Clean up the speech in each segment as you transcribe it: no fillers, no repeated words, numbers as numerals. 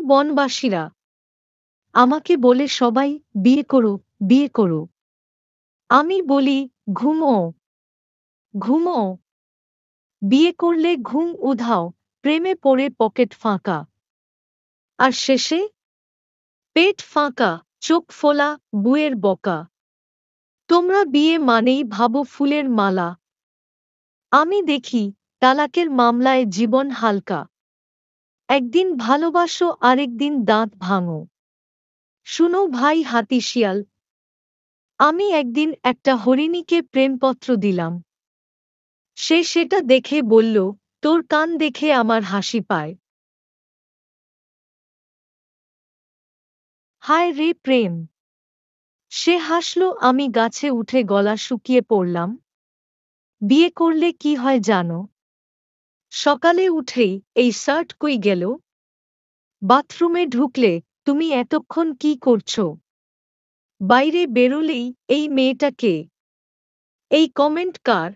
বনবাসীরা আমাকে বলে সবাই বিয়ে করো, বিয়ে করো। আমি বলি ঘুমো, ঘুমো। বিয়ে করলে ঘুম উধাও, প্রেমে পড়ে পকেট ফাঁকা। আর শেষে পেট ফাঁকা, চোখ ফোলা, বুয়ের বকা। তোমরা বিয়ে মানেই ভাবো ফুলের মালা। আমি দেখি তালাকের মামলায় জীবন হালকা। একদিন ভালোবাসো, আরেকদিন দাঁত ভাঙো। শুনো ভাই হাতি শিয়াল, আমি একদিন একটা হরিণীকে প্রেমপত্র দিলাম। সে সেটা দেখে বলল, তোর কান দেখে আমার হাসি পায়। হায় রে প্রেম! সে হাসল, আমি গাছে উঠে গলা শুকিয়ে পড়লাম। বিয়ে করলে কি হয় জানো? সকালে উঠেই এই শার্ট কই গেল? বাথরুমে ঢুকলে তুমি এতক্ষণ কি করছো? বাইরে বেরোলেই এই মেয়েটা কে? এই কমেন্ট কার?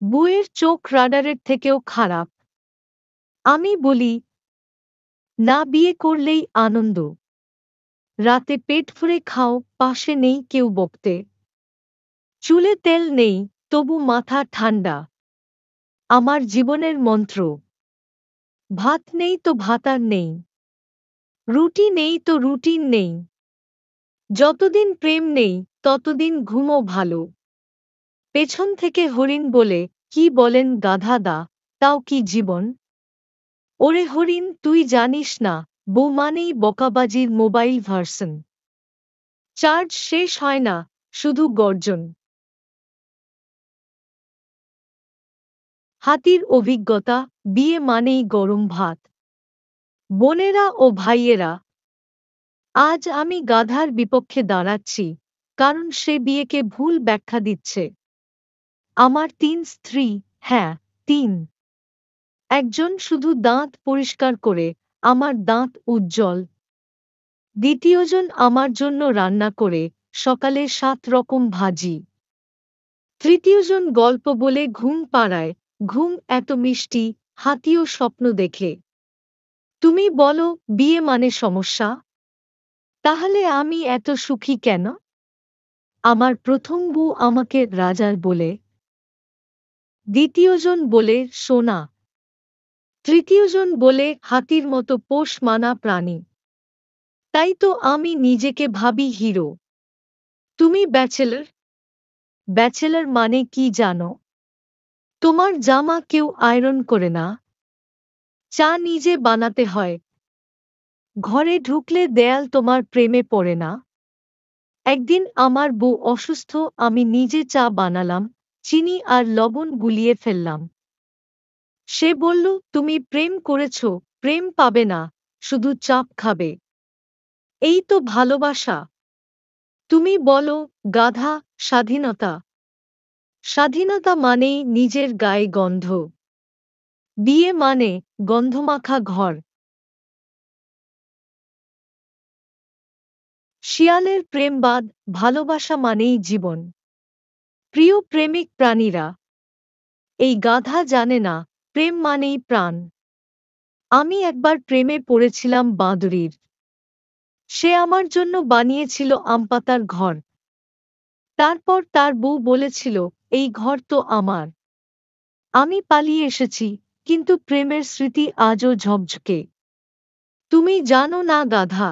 বুয়ের চোখ রাডারের থেকেও খারাপ। আমি বলি, না বিয়ে করলেই আনন্দ। রাতে পেট ভরে খাও, পাশে নেই কেউ বকতে। চুলে তেল নেই, তবু মাথা ঠান্ডা। আমার জীবনের মন্ত্র। ভাত নেই তো ভাতার নেই, রুটি নেই তো রুটিন নেই। যতদিন প্রেম নেই ততদিন ঘুমও ভালো। পেছন থেকে হরিণ বলে, কি বলেন গাধা দা, তাও কি জীবন? ওরে হরিণ, তুই জানিস না, বউ মানেই বকাবাজির মোবাইল ভার্সন। চার্জ শেষ হয় না, শুধু গর্জন। হাতির অভিজ্ঞতা, বিয়ে মানেই গরম ভাত। বোনেরা ও ভাইয়েরা, আজ আমি গাধার বিপক্ষে দাঁড়াচ্ছি, কারণ সে বিয়েকে ভুল ব্যাখ্যা দিচ্ছে। আমার ৩ স্ত্রী, হ্যাঁ ৩। একজন শুধু দাঁত পরিষ্কার করে, আমার দাঁত উজ্জ্বল। দ্বিতীয়জন আমার জন্য রান্না করে, সকালে ৭ রকম ভাজি। তৃতীয়জন গল্প বলে ঘুম পাড়ায়, ঘুম এত মিষ্টি, হাতিও স্বপ্ন দেখে। তুমি বলো বিয়ে মানে সমস্যা? তাহলে আমি এত সুখী কেন? আমার প্রথম বউ আমাকে রাজার বলে, দ্বিতীয়জন বলে সোনা, তৃতীয়জন বলে হাতির মতো পোষ মানা প্রাণী। তাই তো আমি নিজেকে ভাবি হিরো। তুমি ব্যাচেলর? ব্যাচেলর মানে কি জানো? তোমার জামা কেউ আয়রন করে না, চা নিজে বানাতে হয়, ঘরে ঢুকলে দেয়াল তোমার প্রেমে পড়ে না। একদিন আমার বউ অসুস্থ, আমি নিজে চা বানালাম, চিনি আর লবণ গুলিয়ে ফেললাম। সে বলল, তুমি প্রেম করেছ, প্রেম পাবে না, শুধু চাপ খাবে। এই তো ভালোবাসা। তুমি বলো গাধা, স্বাধীনতা। স্বাধীনতা মানেই নিজের গায়ে গন্ধ। বিয়ে মানে গন্ধমাখা ঘর। শিয়ালের প্রেমবাদ, ভালোবাসা মানেই জীবন। প্রিয় প্রেমিক প্রাণীরা, এই গাধা জানে না প্রেম মানেই প্রাণ। আমি একবার প্রেমে পড়েছিলাম বাঁদুড়ির। সে আমার জন্য বানিয়েছিল আমপাতার ঘর। তারপর তার বউ বলেছিল, এই ঘর তো আমার। আমি পালিয়ে এসেছি, কিন্তু প্রেমের স্মৃতি আজও ঝকঝকে। তুমি জানো না গাধা,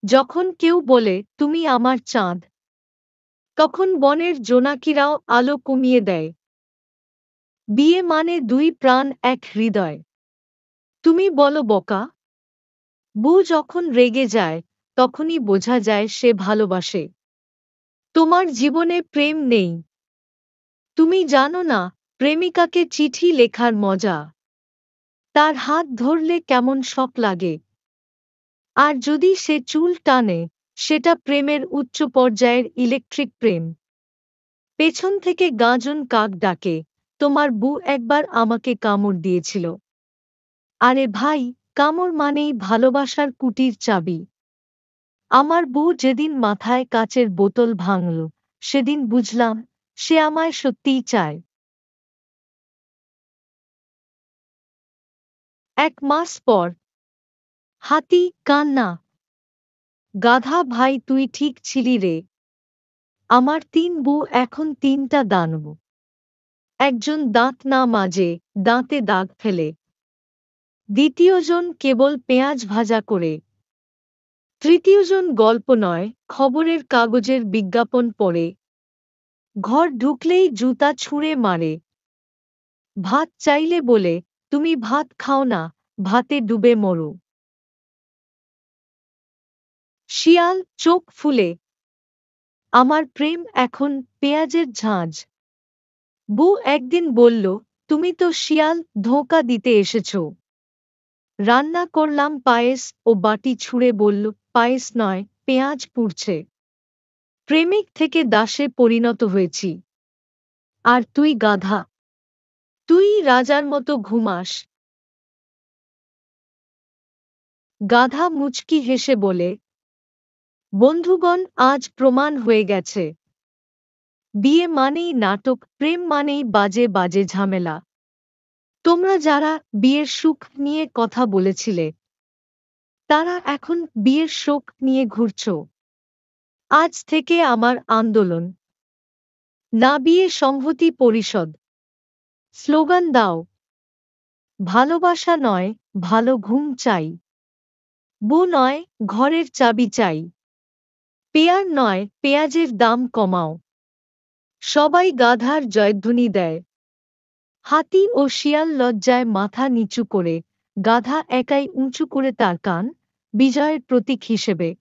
যখন কেউ বলে তুমি আমার চাঁদ, তখন বনের জোনাকিরাও আলো কমিয়ে দেয়। বিয়ে মানে ২ প্রাণ এক হৃদয়। তুমি বলো বোকা? বউ যখন রেগে যায়, তখনই বোঝা যায় সে ভালোবাসে। তোমার জীবনে প্রেম নেই, তুমি জানো না প্রেমিকাকে চিঠি লেখার মজা। তার হাত ধরলে কেমন শখ লাগে। আর যদি সে চুল টানে, সেটা প্রেমের উচ্চ পর্যায়ের ইলেকট্রিক প্রেম। পেছন থেকে গাজন কাক ডাকে, তোমার বউ একবার আমাকে কামড় দিয়েছিল। আরে ভাই, কামড় মানেই ভালোবাসার কুটির চাবি। আমার বউ যেদিন মাথায় কাচের বোতল ভাঙল, সেদিন বুঝলাম সে আমায় সত্যিই চায়। ১ মাস পর হাতি কান্না। গাধা ভাই তুই ঠিক ছিলি রে। আমার ৩ বউ এখন ৩টা দানব। একজন দাঁত না মাজে, দাঁতে দাগ ফেলে। দ্বিতীয়জন কেবল পেঁয়াজ ভাজা করে। তৃতীয়জন গল্প নয়, খবরের কাগজের বিজ্ঞাপন পড়ে। ঘর ঢুকলেই জুতা ছুঁড়ে মারে। ভাত চাইলে বলে, তুমি ভাত খাও না, ভাতে ডুবে মরো। শিয়াল চোখ ফুলে। আমার প্রেম এখন পেঁয়াজের ঝাঁঝ। বউ একদিন বলল, তুমি তো শিয়াল, ধোঁকা দিতে এসেছ। রান্না করলাম পায়েস ও বাটি ছুঁড়ে বলল, পায়েস নয়, পেঁয়াজ পুড়ছে। প্রেমিক থেকে দাসে পরিণত হয়েছি। আর তুই গাধা। তুই রাজার মতো ঘুমাস। গাধা মুচকি হেসে বলে, বন্ধুগণ আজ প্রমাণ হয়ে গেছে। বিয়ে মানেই নাটক, প্রেম মানেই বাজে বাজে ঝামেলা। তোমরা যারা বিয়ের সুখ নিয়ে কথা বলেছিলে, তারা এখন বিয়ের শোক নিয়ে ঘুরছ। আজ থেকে আমার আন্দোলন। না বিয়ে সংহতি পরিষদ। স্লোগান দাও। ভালোবাসা নয়, ভালো ঘুম চাই। বউ নয়, ঘরের চাবি চাই। পেয়ার নয়, পেঁয়াজের দাম কমাও। সবাই গাধার জয়ধ্বনি দেয়। হাতি ও শিয়াল লজ্জায় মাথা নিচু করে, গাধা একাই উঁচু করে তার কান, বিজয়ের প্রতীক হিসেবে।